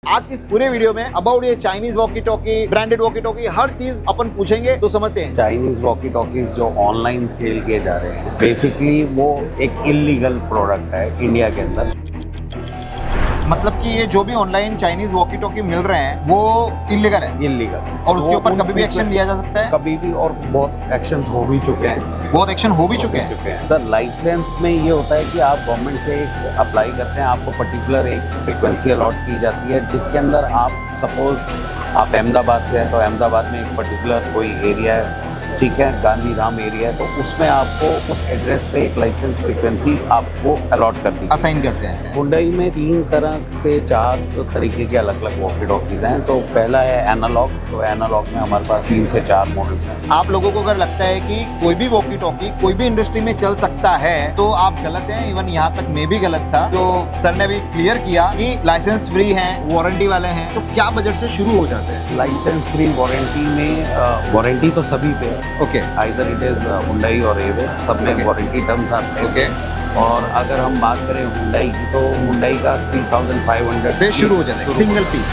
आज की इस पूरे वीडियो में अबाउट ये Chinese walkie talkie, branded walkie talkie, हर चीज अपन पूछेंगे तो समझते हैं। चाइनीज वॉकी टॉकीज जो ऑनलाइन सेल किए जा रहे हैं, बेसिकली वो एक इलीगल प्रोडक्ट है इंडिया के अंदर। मतलब कि ये जो भी ऑनलाइन चाइनीज वॉकी टॉकी मिल रहे हैं वो इलीगल है। इलीगल और उसके ऊपर कभी भी एक्शन लिया जा सकता है? कभी भी, और बहुत एक्शंस हो भी चुके हैं। बहुत एक्शन हो भी चुके हैं। सर, लाइसेंस में ये होता है कि आप गवर्नमेंट से एक अप्लाई करते हैं, आपको पर्टिकुलर एक फ्रीक्वेंसी अलॉट की जाती है, जिसके अंदर आप सपोज आप अहमदाबाद से हैं तो अहमदाबाद में एक पर्टिकुलर कोई एरिया है, ठीक है, गांधीधाम एरिया है, तो उसमें आपको उस एड्रेस पे एक लाइसेंस फ्रीक्वेंसी आपको अलॉट कर दी, असाइन करते हैं। हुंडई में 3 तरह से 4 तरीके के अलग अलग वॉकी टॉकीज हैं। तो पहला है एनालॉग। तो एनालॉग में हमारे पास 3 से 4 मॉडल्स हैं। आप लोगों को अगर लगता है कि कोई भी वॉकी टॉकी कोई भी इंडस्ट्री में चल सकता है तो आप गलत हैं। इवन यहाँ तक मैं भी गलत था। तो सर ने भी क्लियर किया कि लाइसेंस फ्री है, वारंटी वाले हैं। तो क्या बजट से शुरू हो जाते हैं? लाइसेंस फ्री वारंटी में वारंटी तो सभी पे है। Okay, either it is Hyundai और एवेस, सब में warranty terms are same. Okay. और अगर हम बात करें हुंडई की, तो हुंडई का 3500 से शुरू हो जाता है, सिंगल पीस।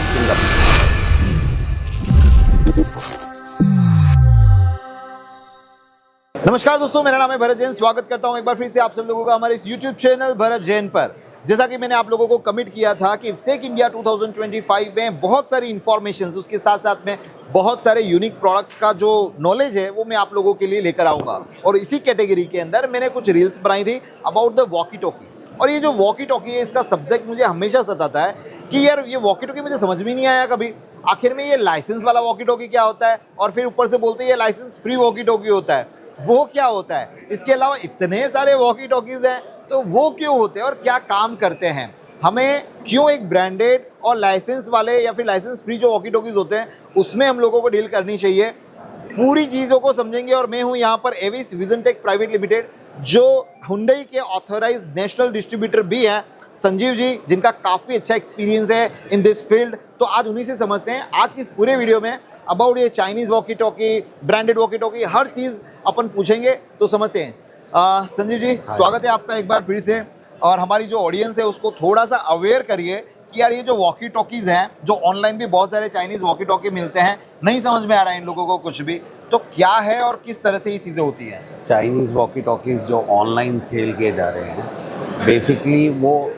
नमस्कार दोस्तों, मेरा नाम है भरत जैन। स्वागत करता हूं एक बार फिर से आप सब लोगों का हमारे इस YouTube चैनल भरत जैन पर। जैसा कि मैंने आप लोगों को कमिट किया था कि इफ्सेक इंडिया 2025 में बहुत सारी इंफॉर्मेशन, उसके साथ साथ में बहुत सारे यूनिक प्रोडक्ट्स का जो नॉलेज है वो मैं आप लोगों के लिए लेकर आऊँगा। और इसी कैटेगरी के अंदर मैंने कुछ रील्स बनाई थी अबाउट द वॉकी टॉकी। और ये जो वॉकी टॉकी है, इसका सब्जेक्ट मुझे हमेशा सताता है कि यार ये वॉकी टॉकी मुझे समझ में नहीं आया कभी। आखिर में ये लाइसेंस वाला वॉकी टॉकी क्या होता है, और फिर ऊपर से बोलते हैं ये लाइसेंस फ्री वॉकी टॉकी होता है, वो क्या होता है? इसके अलावा इतने सारे वॉकी टॉकीज हैं, तो वो क्यों होते हैं और क्या काम करते हैं? हमें क्यों एक ब्रांडेड और लाइसेंस वाले या फिर लाइसेंस फ्री जो वॉकी टॉकीज होते हैं उसमें हम लोगों को डील करनी चाहिए? पूरी चीज़ों को समझेंगे। और मैं हूं यहाँ पर Avis vision tech private limited, जो हुंडई के ऑथराइज्ड नेशनल डिस्ट्रीब्यूटर भी हैं, संजीव जी, जिनका काफ़ी अच्छा एक्सपीरियंस है इन दिस फील्ड। तो आज उन्हीं से समझते हैं आज की इस पूरे वीडियो में अबाउट ये Chinese walkie talkie, branded walkie talkie, हर चीज़ अपन पूछेंगे तो समझते हैं। संजीव जी, स्वागत है आपका एक बार फिर से। और हमारी जो ऑडियंस है उसको थोड़ा सा अवेयर करिए कि यार ये जो वॉकी टॉकीज हैं, जो ऑनलाइन भी बहुत सारे चाइनीज वॉकी टॉकी मिलते हैं, नहीं समझ में आ रहा है इन लोगों को कुछ भी, तो क्या है और किस तरह से ये चीज़ें होती हैं? चाइनीज वॉकी टॉकीज जो ऑनलाइन सेल किए जा रहे हैं, बेसिकली वो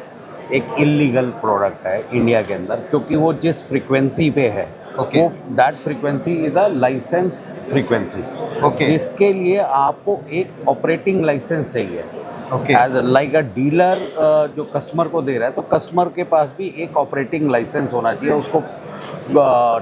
एक इलीगल प्रोडक्ट है इंडिया के अंदर, क्योंकि वो जिस फ्रीक्वेंसी पे है, वो that frequency is a licence frequency, जिसके लिए आपको एक ऑपरेटिंग लाइसेंस चाहिए। एज लाइक अ डीलर जो कस्टमर को दे रहा है, तो कस्टमर के पास भी एक ऑपरेटिंग लाइसेंस होना चाहिए। उसको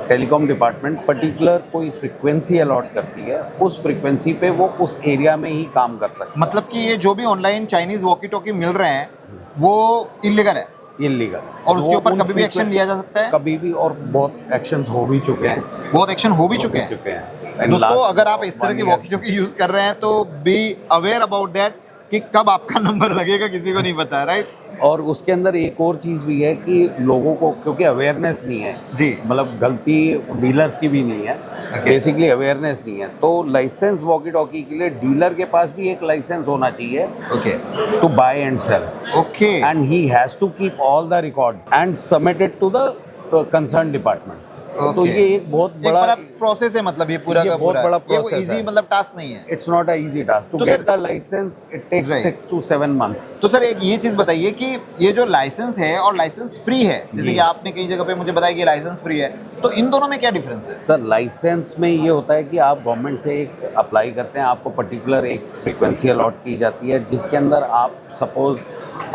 टेलीकॉम डिपार्टमेंट पर्टिकुलर कोई फ्रीक्वेंसी अलॉट करती है, उस फ्रीक्वेंसी पे वो उस एरिया में ही काम कर सकता है। मतलब कि ये जो भी ऑनलाइन चाइनीज वॉकी टॉकी मिल रहे हैं वो इलीगल है? इलीगल। और उसके ऊपर कभी भी एक्शन लिया जा सकता है? कभी भी, और बहुत एक्शंस हो भी चुके हैं। बहुत एक्शन हो भी चुके हैं। दोस्तों, अगर आप इस तरह की वॉकी टॉकी यूज कर रहे हैं तो बी अवेयर अबाउट दैट कि कब आपका नंबर लगेगा किसी को नहीं पता है, राइट? और उसके अंदर एक और चीज़ भी है कि लोगों को, क्योंकि अवेयरनेस नहीं है जी, मतलब गलती डीलर्स की भी नहीं है, बेसिकली अवेयरनेस नहीं है। तो लाइसेंस वॉकी टॉकी के लिए डीलर के पास भी एक लाइसेंस होना चाहिए, to buy and sell, and he has to keep all the record and submit it to the concern department. तो ये एक बहुत बड़ा प्रोसेस है। मतलब ये पूरा का बहुत बड़ा प्रोसेस है। इजी मतलब टास्क नहीं है। It's not a easy task to get the licence. It takes 6 to 7 months। तो सर एक ये चीज बताइए कि ये जो लाइसेंस है और लाइसेंस फ्री है, जैसे कि आपने कई जगह पे मुझे बताया कि लाइसेंस फ्री है, तो इन दोनों में क्या डिफरेंस है? सर, लाइसेंस में ये होता है कि आप गवर्नमेंट से एक अप्लाई करते हैं, आपको पर्टिकुलर एक फ्रीक्वेंसी अलॉट की जाती है, जिसके अंदर आप सपोज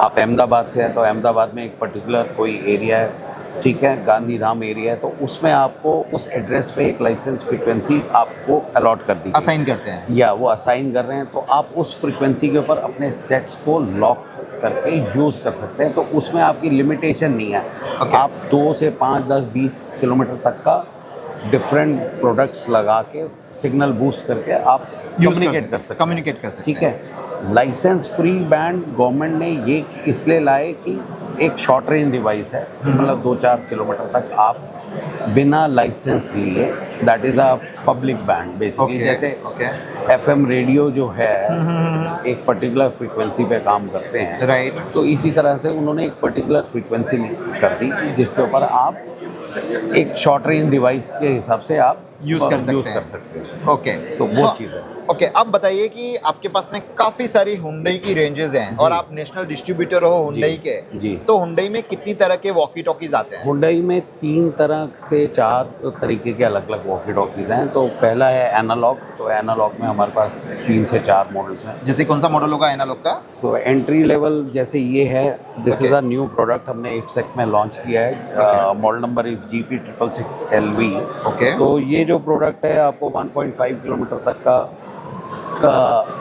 आप अहमदाबाद से हैं तो अहमदाबाद में एक पर्टिकुलर कोई एरिया है, ठीक है, गांधीधाम एरिया है, तो उसमें आपको उस एड्रेस पे एक लाइसेंस फ्रीक्वेंसी आपको अलॉट कर दी, असाइन करते हैं, या वो असाइन कर रहे हैं, तो आप उस फ्रीक्वेंसी के ऊपर अपने सेट्स को लॉक करके यूज़ कर सकते हैं। तो उसमें आपकी लिमिटेशन नहीं है। आप 2 से 5, 10, 20 किलोमीटर तक का डिफरेंट प्रोडक्ट्स लगा के सिग्नल बूस्ट करके आप कम्युनिकेट कर सकते हैं। ठीक है, लाइसेंस फ्री बैंड गवर्नमेंट ने ये इसलिए लाए कि एक शॉर्ट रेंज डिवाइस है, मतलब 2-4 किलोमीटर तक आप बिना लाइसेंस लिए, that is a public band basically. जैसे FM रेडियो जो है एक पर्टिकुलर फ्रीक्वेंसी पे काम करते हैं, राइट। तो इसी तरह से उन्होंने एक पर्टिकुलर फ्रीक्वेंसी कर दी जिसके ऊपर आप एक शॉर्ट रेंज डिवाइस के हिसाब से आप यूज़ कर सकते हैं। ओके, तो वो चीज़ है। ओके, अब बताइए कि आपके पास में काफ़ी सारी हुंडई की रेंजेस हैं और आप नेशनल डिस्ट्रीब्यूटर हो हुंडई के, जी। तो हुंडई में कितनी तरह के वॉकी टॉकीज आते हैं? हुंडई में 3 तरह से 4 तरीके के अलग अलग वॉकी टॉकीज हैं। तो पहला है एनालॉग, तो एनालॉग में हमारे पास 3 से 4 मॉडल्स हैं। जैसे कौन सा मॉडल होगा एनालॉग का? सो एंट्री लेवल जैसे ये है, this is a new product, हमने इफ्सेक में लॉन्च किया है। Model number is GP666LV। Okay, तो ये जो प्रोडक्ट है आपको 1.5 किलोमीटर तक का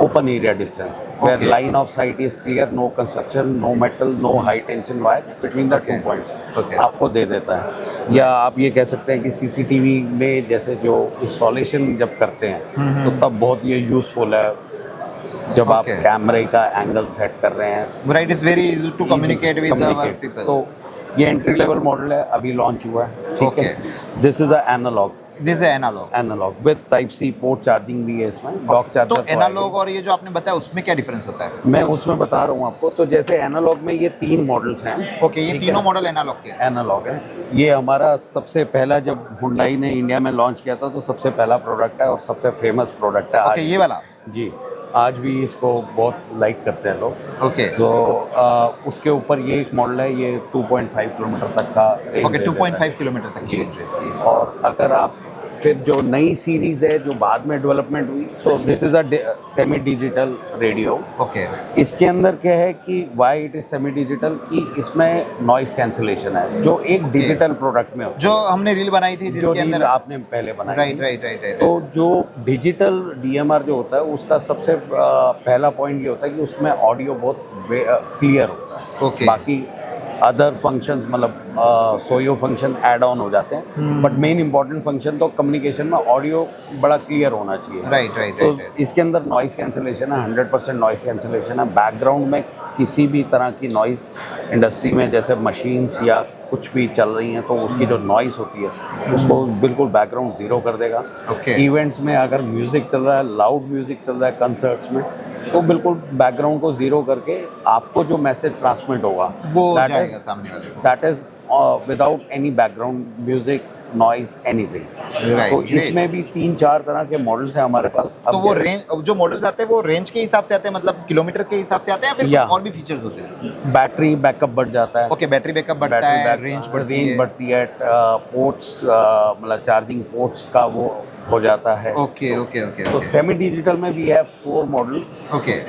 open area distance, where Okay. Line of sight is clear, no construction, no metal, no high tension wire between the 2 points, Okay. आपको दे देता है। या आप ये कह सकते हैं कि CCTV में जैसे जो इंस्टॉलेशन जब करते हैं तो तब बहुत ये यूज़फुल है, जब आप Okay. कैमरे का एंगल सेट कर रहे हैं। Right, is very easy to communicate with the people. तो ये एंट्री लेवल मॉडल है, अभी लॉन्च हुआ है, ठीक है। This is a analog, this है analog. Analog with type C port charging भी है इसमें, डॉक चार्जर। तो एनालॉग और ये जो आपने बताया उसमें क्या डिफरेंस होता है? मैं उसमें बता रहा हूँ आपको। तो जैसे एनालॉग में ये 3 मॉडल्स हैं। ओके, ये तीनों मॉडल एनालॉग के हैं। एनालॉग है, ये हमारा सबसे पहला, जब हुंडई ने इंडिया में लॉन्च किया था तो सबसे पहला प्रोडक्ट है और सबसे फेमस प्रोडक्ट है। ओके, ये वाला? जी, आज भी इसको बहुत लाइक करते हैं लोग। ओके, तो उसके ऊपर ये एक मॉडल है, ये 2.5 किलोमीटर तक का रेंज ओके, दे देता 2.5 है। किलोमीटर तक की रेंज है इसकी। और अगर आप फिर जो नई सीरीज है जो बाद में डेवलपमेंट हुई, so this is a semi digital radio. Okay, इसके अंदर क्या है कि why it is semi digital, कि इसमें नॉइस कैंसिलेशन है जो एक डिजिटल प्रोडक्ट में होता जो हमने रील बनाई थी है, जो जिसके रील अंदर आपने पहले बनाई राइट थी। Right right right. तो जो डिजिटल DMR जो होता है उसका सबसे पहला पॉइंट ये होता है कि उसमें ऑडियो बहुत क्लियर होता है। ओके। बाकी अदर फंक्शंस मतलब सोयो फंक्शन ऐड ऑन हो जाते हैं, बट मेन इंपॉर्टेंट फंक्शन तो कम्युनिकेशन में ऑडियो बड़ा क्लियर होना चाहिए। राइट राइट तो राइट। इसके अंदर नॉइस कैंसिलेशन है, 100% नॉइस कैंसिलेशन है। बैकग्राउंड में किसी भी तरह की नॉइस इंडस्ट्री में जैसे मशीन्स या कुछ भी चल रही हैं तो उसकी जो नॉइस होती है उसको बिल्कुल बैकग्राउंड ज़ीरो कर देगा। ओके। इवेंट्स में अगर म्यूज़िक चल रहा है, लाउड म्यूज़िक चल रहा है कंसर्ट्स में, तो बिल्कुल बैकग्राउंड को ज़ीरो करके आपको जो मैसेज ट्रांसमिट होगा वो जाएगा सामने वाले को। That is without any background music, noise, anything. Right, तो great. इसमें भी 3-4 तरह के मॉडल्स हैं हमारे पास। तो वो रेंज, जो मॉडल्स आते हैं वो रेंज के हिसाब से आते हैं, मतलब किलोमीटर के हिसाब से आते हैं या फिर या। और भी फीचर्स होते हैं? बैटरी बैकअप बढ़ जाता है। ओके, बैटरी बैकअप बढ़ता है, रेंज बढ़ती है, पोर्ट्स मतलब चार्जिंग पोर्ट्स का वो हो जाता है। ओके ओके ओके तो सेमी डिजिटल में भी है 4 मॉडल्स। ओके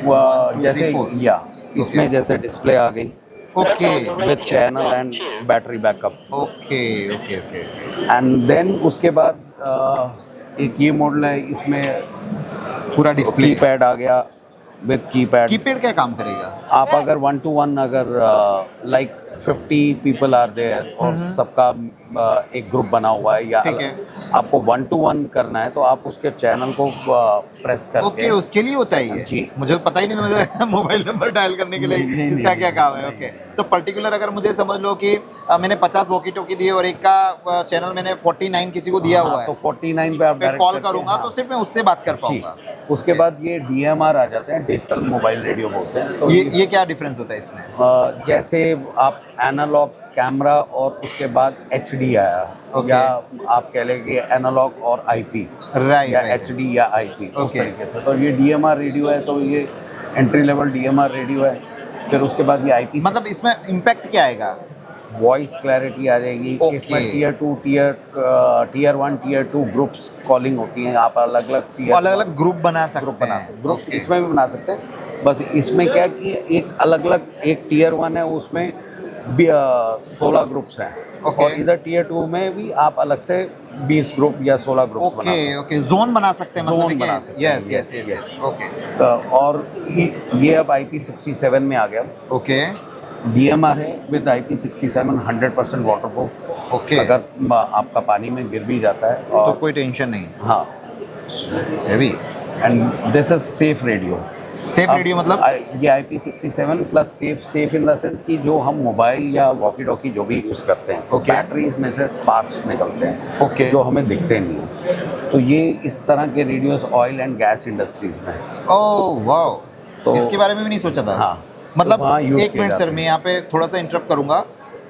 जैसे या इसमें जैसे डिस्प्ले आ गई okay with channel and battery backup. Okay okay okay. And then उसके बाद एक ये मॉडल है, इसमें पूरा डिस्प्ले कीपैड आ गया विद कीपैड। कीपैड क्या काम करेगा? आप अगर 1-to-1 अगर लाइक 50 पीपल आर देयर और सबका एक ग्रुप बना हुआ है, या ठीक है। आपको 1-to-1 करना है तो आप उसके चैनल को प्रेस करके। ओके, उसके लिए होता है ये? जी। मुझे तो पता ही नहीं था, मुझे मोबाइल नंबर डायल करने के लिए नहीं, इसका नहीं, क्या काम है? ओके, तो पर्टिकुलर अगर मुझे समझ लो कि मैंने 50 वॉकी टॉकी दिए और एक का चैनल मैंने 49 किसी को दिया हुआ है, तो 49 पे आप मैं डायरेक्ट कॉल करके, करूंगा हाँ। तो सिर्फ मैं उससे बात कर पाऊंगा। उसके बाद ये DMR आ जाते हैं, डिजिटल मोबाइल रेडियो बोलते हैं। तो ये क्या डिफरेंस होता है इसमें? जैसे आप एनालॉग कैमरा और उसके बाद HD आया, Okay. या आप कह लेंगे एनालॉग और IP, राइट या राइट। HD या IP, उस Okay. तरीके से। तो ये DMR रेडियो है, तो ये एंट्री लेवल DMR रेडियो है। फिर उसके बाद ये IP, मतलब इसमें इम्पैक्ट क्या आएगा? वॉइस क्लैरिटी आ जाएगी। Okay. इसमें टीयर 1 टीयर 2 ग्रुप्स कॉलिंग होती हैं। आप अलग अलग अलग अलग ग्रुप बना सकते ग्रुप बना हैं। सकते, ग्रुप Okay. इसमें भी बना सकते हैं। बस इसमें क्या कि एक अलग अलग, एक टीयर 1 है उसमें 16 ग्रुप्स हैं। Okay. और इधर टीयर 2 में भी आप अलग से 20 ग्रुप या 16 ग्रुप्स बना ओके सकते ओके, जोन बना सकते हैं, मतलब Zone बना सकते हैं, yes yes yes, yes. Okay हैं। और ये अब IP67 में आ गया। ओके DMR है विद IP67, 100% वाटरप्रूफ। ओके। अगर आपका पानी में गिर भी जाता है तो कोई टेंशन नहीं। हाँ, heavy. And this is safe radio. Safe अब रेडियो मतलब? ये IP67 plus safe in the sense कि जो हम मोबाइल या वॉकी टॉकी जो भी यूज़ करते हैं, तो Okay. बैटरीज में से स्पार्क्स निकलते हैं Okay. जो हमें दिखते नहीं हैं। तो ये इस तरह के radios oil and gas industries में है। ओह वाओ, तो- इसके बारे में भी नहीं सोचा था। हाँ, मतलब तो वहाँ use एक किए मिनट जाते सर, हैं। मैं यहाँ पे थोड़ा सा इंटरप्ट करूंगा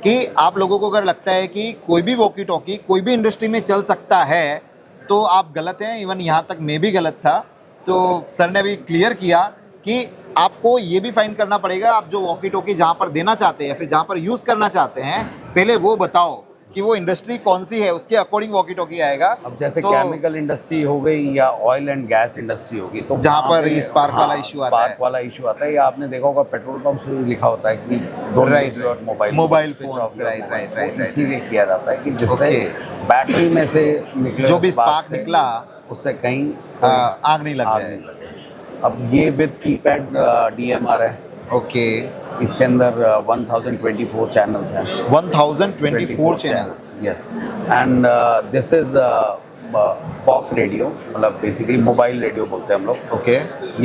कि आप लोगों को अगर लगता है कि कोई भी वॉकी टॉकी कोई भी इंडस्ट्री में चल सकता है तो आप गलत हैं। इवन यहाँ तक मैं भी गलत था। तो सर ने अभी क्लियर किया कि आपको ये भी फाइंड करना पड़ेगा, आप जो वॉकी टॉकी जहाँ पर देना चाहते हैं या फिर जहाँ पर यूज़ करना चाहते हैं, पहले वो बताओ कि वो इंडस्ट्री कौन सी है, उसके अकॉर्डिंग वॉकी टॉकी आएगा। अब जैसे तो केमिकल इंडस्ट्री हो गई या ऑयल एंड गैस इंडस्ट्री होगी, तो जहाँ वहाँ पर पे- स्पार्क वाला issue आता है। स्पार्क वाला इशू आता है, या आपने देखा होगा पेट्रोल पंप से भी लिखा होता है कि don't Right, use your mobile Mobile phones, right, इसीलिए किया जाता है कि जिससे Okay. बैटरी में से निकले जो भी spark स्पार्क से निकला उससे कहीं आग नहीं लग आग जाए। नहीं लगे। अब ये विद कीपैड DMR है, ओके, इसके अंदर 1024 चैनल्स हैं। 1024 channel. Yes, and this is pock radio, मतलब बेसिकली मोबाइल रेडियो बोलते हैं हम लोग। ओके,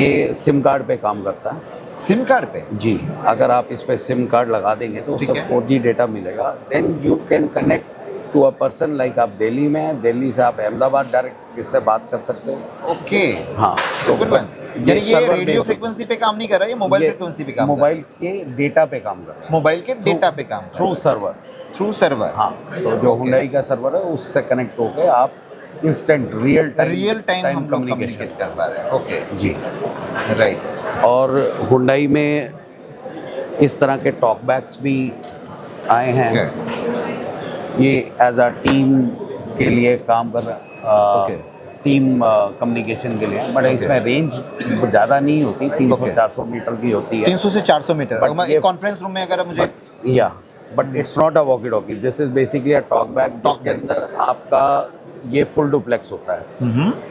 ये सिम कार्ड पे काम करता है। सिम कार्ड पे? जी, अगर आप इस पे सिम कार्ड लगा देंगे तो उससे ठीक है। 4G डेटा मिलेगा। Then you can connect to a person, like आप दिल्ली में हैं, दिल्ली से आप अहमदाबाद डायरेक्ट इससे बात कर सकते हो। ओके, हाँ, गुड वन। यानी ये server रेडियो based- फ्रीक्वेंसी पे काम नहीं कर रहा है, ये मोबाइल ये फ्रीक्वेंसी पे काम कर मोबाइल के डेटा पे काम कर रहा रहा है, मोबाइल के डेटा पे काम कर थ्रू सर्वर। रहा है, थ्रू सर्वर। हाँ, तो जो हुंडई का सर्वर है उससे कनेक्ट होकर आप इंस्टेंट रियल टाइम हम लोग कम्युनिकेट कर पा रहे हैं। ओके जी। राइट। और हुंडई में इस तरह के टॉक बैक्स भी आए हैं। ये एज अ टीम के लिए काम कर रहा Okay. है, टीम कम्युनिकेशन के लिए, बट इसमें रेंज ज़्यादा नहीं होती, 300-400 मीटर की होती है। 300 से 400 मीटर। But अगर ये- एक कॉन्फ्रेंस रूम में अगर मुझे या but it's not a walkie talkie, this is basically a talk back, जिसके अंदर आपका ये फुल डुप्लेक्स होता है।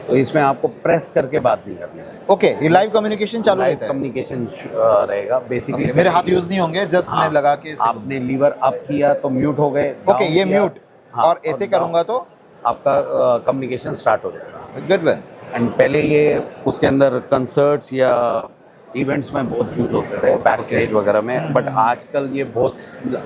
तो इसमें आपको प्रेस करके बात नहीं करनी है, ओके, ये लाइव कम्युनिकेशन चालू लाइव रहता है। कम्युनिकेशन रहेगा बेसिकली। Okay, मेरे हाथ यूज नहीं होंगे, जस्ट हाँ, मैं लगा के। आपने लीवर अप किया तो म्यूट हो गए। ओके, down ये किया, म्यूट, हाँ, और ऐसे करूंगा तो आपका कम्युनिकेशन स्टार्ट हो जाएगा। Good one. एंड पहले ये उसके अंदर कंसर्ट्स या इवेंट्स में बहुत यूज होते थे, बैक स्टेज वगैरह में, बट आजकल ये बहुत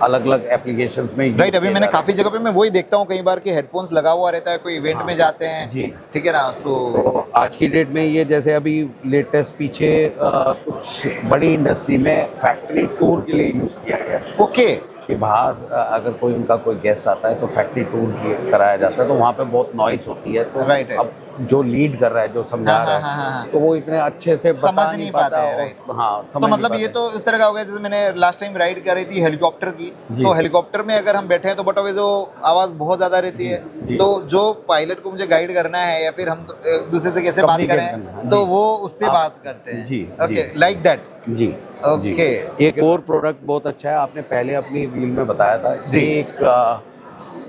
अलग अलग एप्लीकेशंस में use राइट, अभी किए मैंने जा रहे काफी जगह पे मैं वही देखता हूँ कई बार कि हेडफोन्स लगा हुआ रहता है, कोई इवेंट में जाते हैं। जी। ठीक है ना। सो हैं। तो आज की डेट में ये जैसे अभी लेटेस्ट पीछे कुछ बड़ी इंडस्ट्री में फैक्ट्री टूर के लिए यूज़ किया गया है ओके, कि बाहर अगर कोई उनका कोई गेस्ट आता है तो फैक्ट्री टूर कराया जाता है, तो वहाँ पे बहुत नॉइस होती है। तो Right, right. अब जो लीड कर रहा है, जो समझा हाँ, रहा हाँ, हाँ, हाँ। है, तो वो इतने अच्छे से बता समझ नहीं पाते हैं, और- right. हाँ, तो समझ मतलब नहीं ये पाते। तो इस तरह का हो गया जैसे मैंने लास्ट टाइम राइड कर रही थी हेलीकॉप्टर की। जी। तो हेलीकॉप्टर में अगर हम बैठे हैं तो बट अवे जो आवाज़ बहुत ज़्यादा रहती है, जी। तो जो पायलट को मुझे गाइड करना है या फिर हम एक दूसरे से कैसे बात Communicate करना है, करें, तो जी। वो उससे आप- बात करते हैं। जी, ओके, जी। Like that. जी। ओके। जी। एक और प्रोडक्ट बहुत अच्छा है, आपने पहले अपनी रील में बताया था। जी। ये एक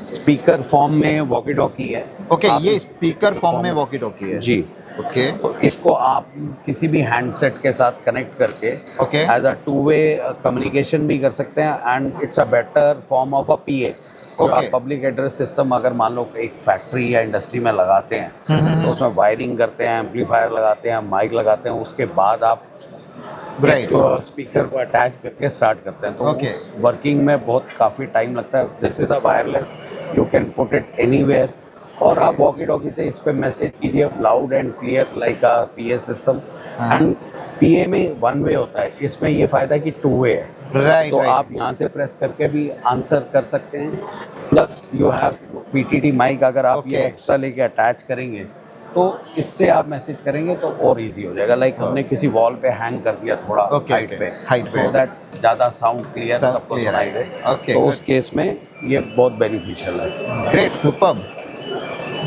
स्पीकर फॉर्म में वॉकी टॉकी है। ओके, आप ये इस- स्पीकर फॉर्म में वॉकी टॉकी है। जी। ओके, तो इसको आप किसी भी हैंडसेट के साथ कनेक्ट करके Okay. As a two way communication भी कर सकते हैं, and it's a better form of a PA। और Okay. आप पब्लिक एड्रेस सिस्टम अगर मान लो एक फैक्ट्री या इंडस्ट्री में लगाते हैं, तो उसमें वायरिंग करते हैं, एम्पलीफायर लगाते हैं, माइक लगाते हैं, उसके बाद आप Right. स्पीकर को अटैच करके स्टार्ट करते हैं, तो Okay. वर्किंग में बहुत काफ़ी टाइम लगता है। This is a wireless, you can put it anywhere, और आप वॉकी टॉकी से इस पे मैसेज कीजिए loud and clear like a PA system. And PA में वन वे होता है, इसमें ये फायदा है कि टू वे है। राइट, तो राइट। आप यहाँ से प्रेस करके भी आंसर कर सकते हैं, plus you have PTT mic, अगर आप ये Okay. एक्स्ट्रा लेके अटैच करेंगे तो इससे आप मैसेज करेंगे तो और इजी हो जाएगा। लाइक हमने किसी वॉल पे हैंग कर दिया थोड़ा Okay, हाइट okay. पे, Height पे। सो दैट ज़्यादा साउंड क्लियर Sound सबको clear सुनाई आएगा। दे। Okay, तो good. उस केस में ये बहुत बेनिफिशियल है। Great, superb.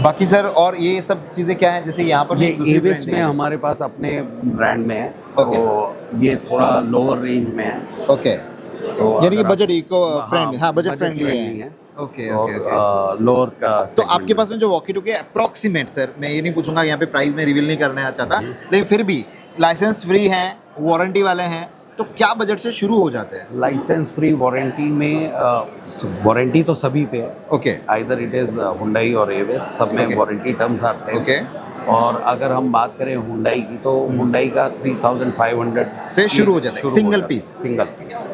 बाकी सर और ये सब चीज़ें क्या हैं, जैसे यहाँ पर ये भी दूसरी एविस brand में है। हमारे पास अपने ब्रांड में है। Okay. तो ये थोड़ा लोअर रेंज में है। ओके, तो यानी कि अगर बजट इको हाँ, फ्रेंडली, हाँ बजट budget फ्रेंडली friendly है। ओके और ओके ओके। लोअर का तो आपके पास में जो वॉकी टॉकी अप्रॉक्सीमेट, सर मैं ये नहीं पूछूंगा, यहाँ पे प्राइस में रिवील नहीं करना चाहता, लेकिन फिर भी लाइसेंस फ्री हैं, वारंटी वाले हैं, तो क्या बजट से शुरू हो जाते हैं? लाइसेंस फ्री वारंटी में वारंटी तो सभी पे है, okay either it is Hyundai और एविस, सब में Okay. Warranty terms are same. Okay और अगर हम बात करें हुंडई की तो हुंडई का 3500 से शुरू हो जाता है, single piece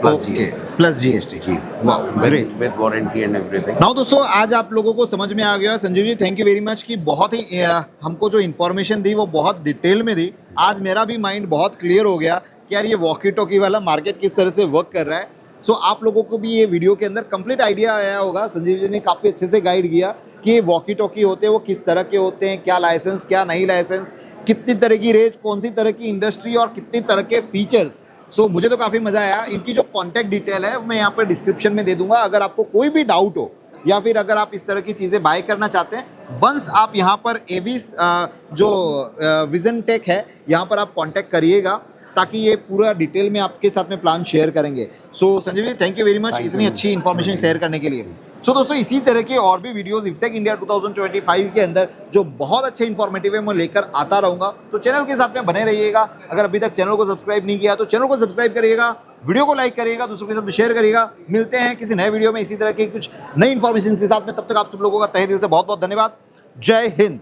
plus GST plus GST जी with warranty and everything. Now दोस्तों, आज आप लोगों को समझ में आ गया। Sanjeev ji, thank you very much कि बहुत ही हमको जो इन्फॉर्मेशन दी वो बहुत डिटेल में दी। आज मेरा भी माइंड बहुत क्लियर हो गया कि यार ये वॉकी टॉकी वाला मार्केट किस तरह से वर्क कर रहा है। सो आप लोगों को भी ये वीडियो के अंदर कंप्लीट आइडिया आया होगा। संजीव जी ने काफ़ी अच्छे से गाइड किया कि ये वॉकी टॉकी होते हैं वो किस तरह के होते हैं, क्या लाइसेंस क्या नहीं लाइसेंस, कितनी तरह की रेंज, कौन सी तरह की इंडस्ट्री और कितनी तरह के फीचर्स। सो मुझे तो काफ़ी मज़ा आया। इनकी जो कॉन्टैक्ट डिटेल है मैं यहाँ पर डिस्क्रिप्शन में दे दूंगा। अगर आपको कोई भी डाउट हो या फिर अगर आप इस तरह की चीज़ें बाय करना चाहते हैं, वंस आप यहाँ पर एविस जो विजन टेक है यहाँ पर आप कांटेक्ट करिएगा, ताकि ये पूरा डिटेल में आपके साथ में प्लान शेयर करेंगे। सो Sanjeev ji, thank you very much इतनी अच्छी इन्फॉर्मेशन शेयर करने के लिए। सो दोस्तों, इसी तरह के और भी वीडियोस इफ्सेक इंडिया 2025 के अंदर जो बहुत अच्छे इन्फॉर्मेटिव है मैं लेकर आता रहूँगा। तो चैनल के साथ में बने रहिएगा। अगर अभी तक चैनल को सब्सक्राइब नहीं किया तो चैनल को सब्सक्राइब करिएगा, वीडियो को लाइक करिएगा, दूसरों के साथ में शेयर करिएगा। मिलते हैं किसी नए वीडियो में इसी तरह के कुछ नई इन्फॉर्मेशन के साथ में। तब तक आप सब लोगों का तहे दिल से बहुत बहुत धन्यवाद। जय हिंद।